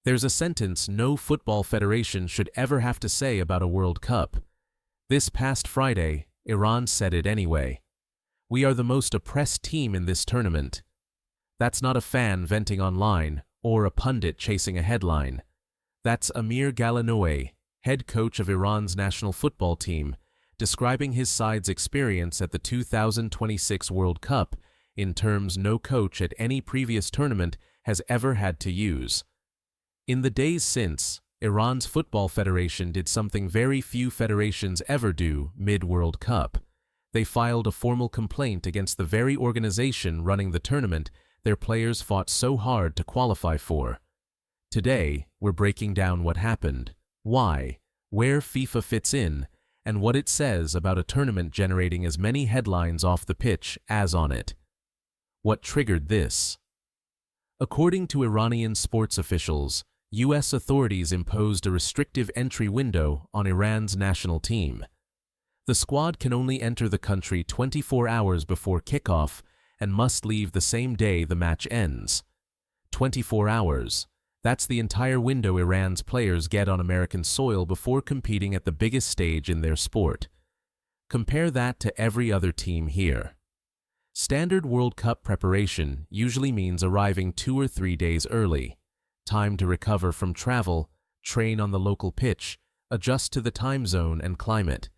There's a sentence no football federation should ever have to say about a World Cup. This past Friday, Iran said it anyway. We are the most oppressed team in this tournament. That's not a fan venting online or a pundit chasing a headline. That's Amir Galanoy, head coach of Iran's national football team, describing his side's experience at the 2026 World Cup in terms no coach at any previous tournament has ever had to use. In the days since, Iran's football federation did something very few federations ever do mid-World Cup. They filed a formal complaint against the very organization running the tournament their players fought so hard to qualify for. Today, we're breaking down what happened, why, where FIFA fits in, and what it says about a tournament generating as many headlines off the pitch as on it. What triggered this? According to Iranian sports officials, U.S. authorities imposed a restrictive entry window on Iran's national team. The squad can only enter the country 24 hours before kickoff and must leave the same day the match ends. 24 hours. That's the entire window Iran's players get on American soil before competing at the biggest stage in their sport. Compare that to every other team here. Standard World Cup preparation usually means arriving 2 or 3 days early. Time to recover from travel, train on the local pitch, adjust to the time zone and climate.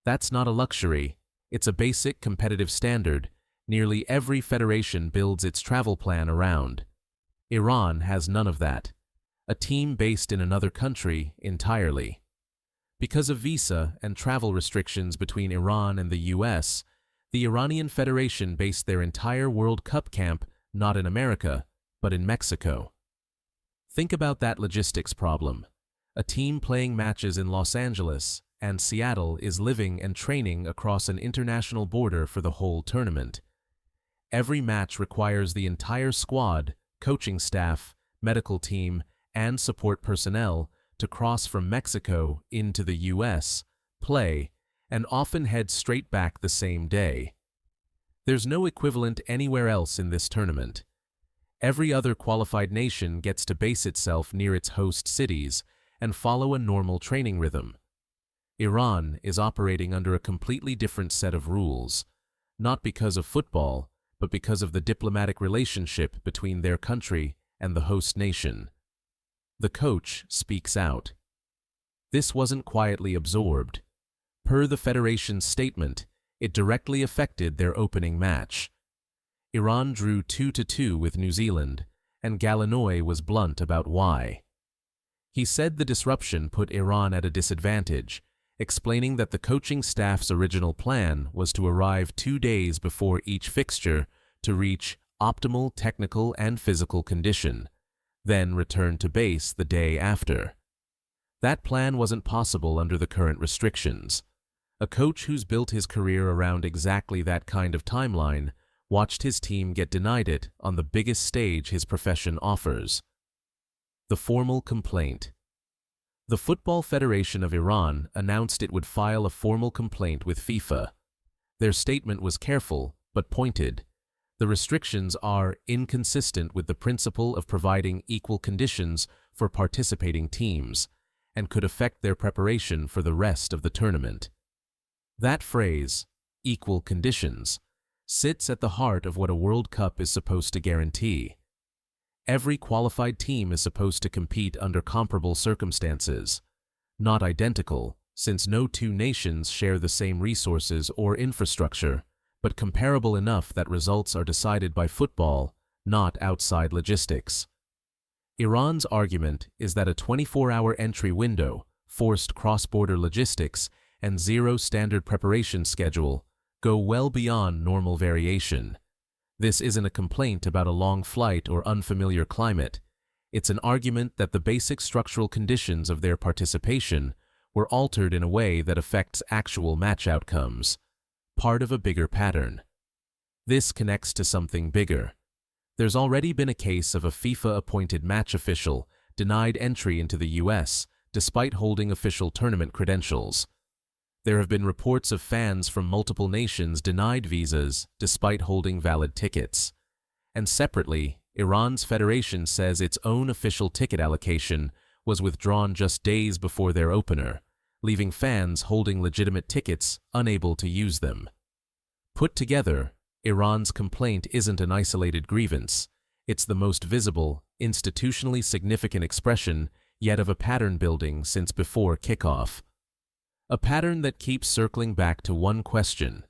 That's not a luxury, it's a basic competitive standard nearly every federation builds its travel plan around. Iran has none of that. A team based in another country entirely. Because of visa and travel restrictions between Iran and the US, the Iranian Federation based their entire World Cup camp not in America, but in Mexico. Think about that logistics problem. A team playing matches in Los Angeles and Seattle is living and training across an international border for the whole tournament. Every match requires the entire squad, coaching staff, medical team, and support personnel to cross from Mexico into the US, play, and often head straight back the same day. There's no equivalent anywhere else in this tournament. Every other qualified nation gets to base itself near its host cities and follow a normal training rhythm. Iran is operating under a completely different set of rules, not because of football, but because of the diplomatic relationship between their country and the host nation. The coach speaks out. This wasn't quietly absorbed. Per the Federation's statement, it directly affected their opening match. Iran drew 2-2 with New Zealand, and Galanoy was blunt about why. He said the disruption put Iran at a disadvantage, explaining that the coaching staff's original plan was to arrive 2 days before each fixture to reach optimal technical and physical condition, then return to base the day after. That plan wasn't possible under the current restrictions. A coach who's built his career around exactly that kind of timeline watched his team get denied it on the biggest stage his profession offers. The formal complaint. The Football Federation of Iran announced it would file a formal complaint with FIFA. Their statement was careful but pointed. The restrictions are inconsistent with the principle of providing equal conditions for participating teams and could affect their preparation for the rest of the tournament. That phrase, equal conditions, sits at the heart of what a World Cup is supposed to guarantee. Every qualified team is supposed to compete under comparable circumstances, not identical, since no two nations share the same resources or infrastructure, but comparable enough that results are decided by football, not outside logistics. Iran's argument is that a 24-hour entry window, forced cross-border logistics, and zero standard preparation schedule go well beyond normal variation. This isn't a complaint about a long flight or unfamiliar climate. It's an argument that the basic structural conditions of their participation were altered in a way that affects actual match outcomes, part of a bigger pattern. This connects to something bigger. There's already been a case of a FIFA-appointed match official denied entry into the US despite holding official tournament credentials. There have been reports of fans from multiple nations denied visas despite holding valid tickets. And separately, Iran's federation says its own official ticket allocation was withdrawn just days before their opener, leaving fans holding legitimate tickets unable to use them. Put together, Iran's complaint isn't an isolated grievance. It's the most visible, institutionally significant expression yet of a pattern building since before kickoff. A pattern that keeps circling back to one question: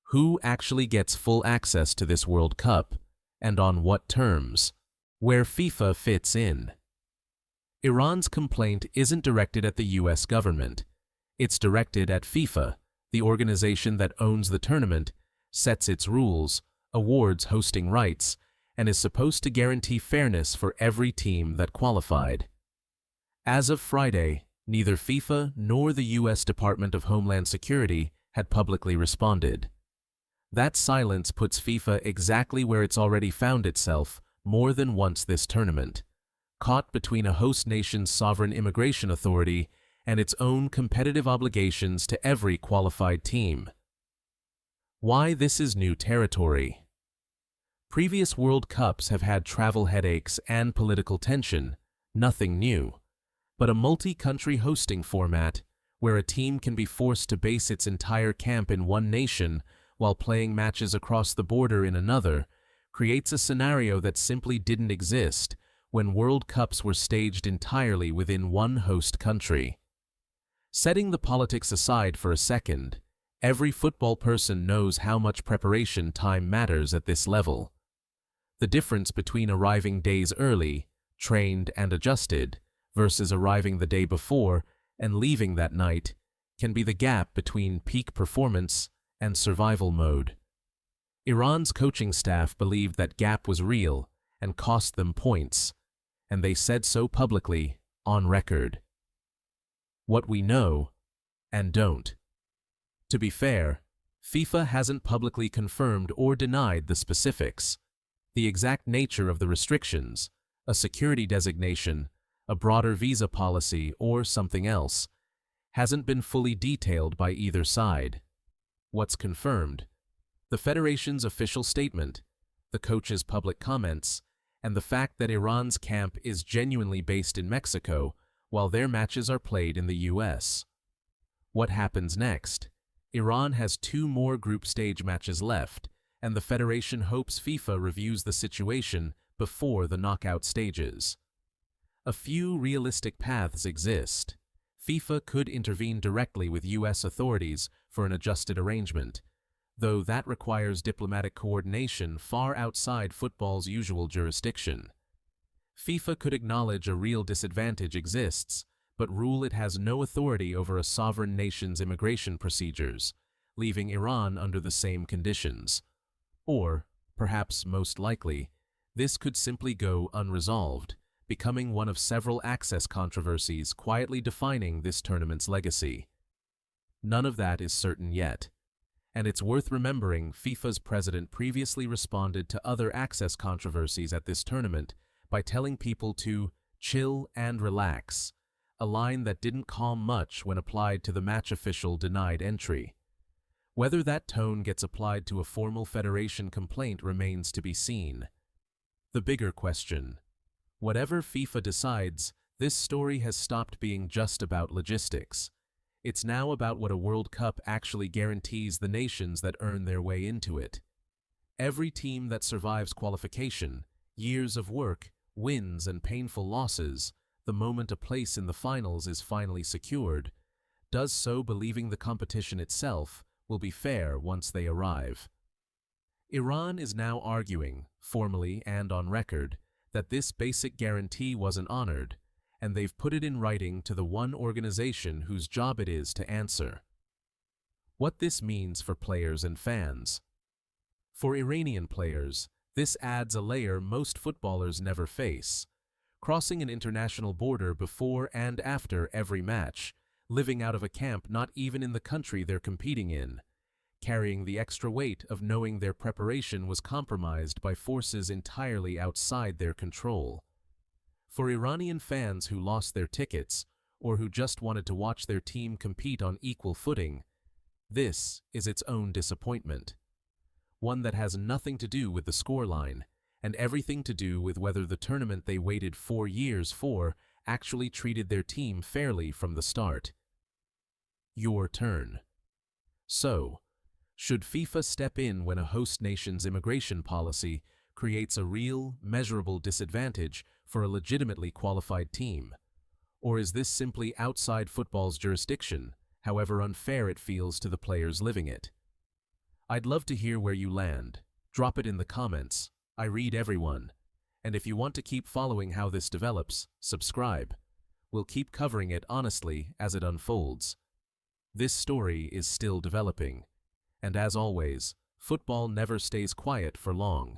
who actually gets full access to this World Cup, and on what terms? Where FIFA fits in. Iran's complaint isn't directed at the US government. It's directed at FIFA, the organization that owns the tournament, sets its rules, awards hosting rights, and is supposed to guarantee fairness for every team that qualified. As of Friday, neither FIFA nor the US Department of Homeland Security had publicly responded. That silence puts FIFA exactly where it's already found itself more than once this tournament, caught between a host nation's sovereign immigration authority and its own competitive obligations to every qualified team. Why this is new territory? Previous World Cups have had travel headaches and political tension, nothing new. But a multi-country hosting format, where a team can be forced to base its entire camp in one nation while playing matches across the border in another, creates a scenario that simply didn't exist when World Cups were staged entirely within one host country. Setting the politics aside for a second, every football person knows how much preparation time matters at this level. The difference between arriving days early, trained and adjusted, versus arriving the day before and leaving that night can be the gap between peak performance and survival mode. Iran's coaching staff believed that gap was real and cost them points, and they said so publicly, on record. What we know and don't. To be fair, FIFA hasn't publicly confirmed or denied the specifics. The exact nature of the restrictions, a security designation, a broader visa policy, or something else, hasn't been fully detailed by either side. What's confirmed? The Federation's official statement, the coach's public comments, and the fact that Iran's camp is genuinely based in Mexico while their matches are played in the US. What happens next? Iran has 2 more group stage matches left, and the Federation hopes FIFA reviews the situation before the knockout stages. A few realistic paths exist. FIFA could intervene directly with US authorities for an adjusted arrangement, though that requires diplomatic coordination far outside football's usual jurisdiction. FIFA could acknowledge a real disadvantage exists, but rule it has no authority over a sovereign nation's immigration procedures, leaving Iran under the same conditions. Or, perhaps most likely, this could simply go unresolved, becoming one of several access controversies quietly defining this tournament's legacy. None of that is certain yet, and it's worth remembering FIFA's president previously responded to other access controversies at this tournament by telling people to chill and relax, a line that didn't calm much when applied to the match official denied entry. Whether that tone gets applied to a formal federation complaint remains to be seen. The bigger question: whatever FIFA decides, this story has stopped being just about logistics. It's now about what a World Cup actually guarantees the nations that earn their way into it. Every team that survives qualification, years of work, wins and painful losses, the moment a place in the finals is finally secured, does so believing the competition itself will be fair once they arrive. Iran is now arguing, formally and on record, that this basic guarantee wasn't honored, and they've put it in writing to the one organization whose job it is to answer. What this means for players and fans. For Iranian players, this adds a layer most footballers never face: crossing an international border before and after every match, living out of a camp not even in the country they're competing in, carrying the extra weight of knowing their preparation was compromised by forces entirely outside their control. For Iranian fans who lost their tickets, or who just wanted to watch their team compete on equal footing, this is its own disappointment. One that has nothing to do with the scoreline, and everything to do with whether the tournament they waited 4 years for actually treated their team fairly from the start. Your turn. So, should FIFA step in when a host nation's immigration policy creates a real, measurable disadvantage for a legitimately qualified team? Or is this simply outside football's jurisdiction, however unfair it feels to the players living it? I'd love to hear where you land. Drop it in the comments. I read everyone. And if you want to keep following how this develops, subscribe. We'll keep covering it honestly as it unfolds. This story is still developing. And as always, football never stays quiet for long.